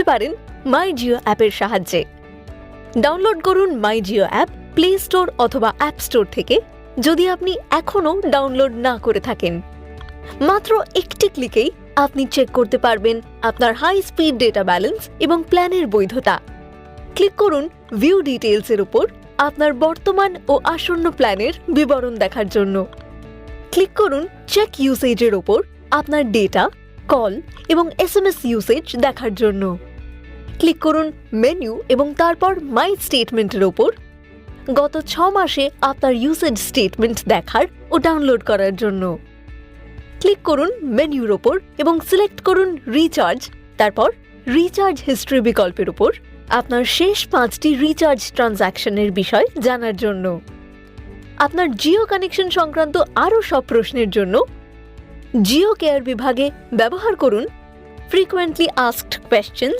পারেন মাই জিও অ্যাপের সাহায্যে। ডাউনলোড করুন মাই জিও অ্যাপ প্লে স্টোর অথবা অ্যাপ স্টোর থেকে, যদি আপনি এখনও ডাউনলোড না করে থাকেন। মাত্র একটি ক্লিকেই আপনি চেক করতে পারবেন আপনার হাই স্পিড ডেটা ব্যালেন্স এবং প্ল্যানের বৈধতা। ক্লিক করুন ভিউ ডিটেইলসের উপর আপনার বর্তমান ও আসন্ন প্ল্যানের বিবরণ দেখার জন্য। ক্লিক করুন চেক ইউসেজের উপর আপনার ডেটা, কল এবং এসএমএস ইউসেজ দেখার জন্য। ক্লিক করুন মেনু এবং তারপর মাই স্টেটমেন্টের উপর গত 6 মাসে আপনার ইউসেজ স্টেটমেন্ট দেখার ও ডাউনলোড করার জন্য। ক্লিক করুন মেনুর ওপর এবং সিলেক্ট করুন রিচার্জ, তারপর রিচার্জ হিস্ট্রি বিকল্পের উপর আপনার শেষ 5টি রিচার্জ ট্রানজ্যাকশনের বিষয় জানার জন্য। আপনার জিও কানেকশন সংক্রান্ত আরও সব প্রশ্নের জন্য জিও কেয়ার বিভাগে ব্যবহার করুন ফ্রিকোয়েন্টলি আস্কড কোয়েশ্চেন্স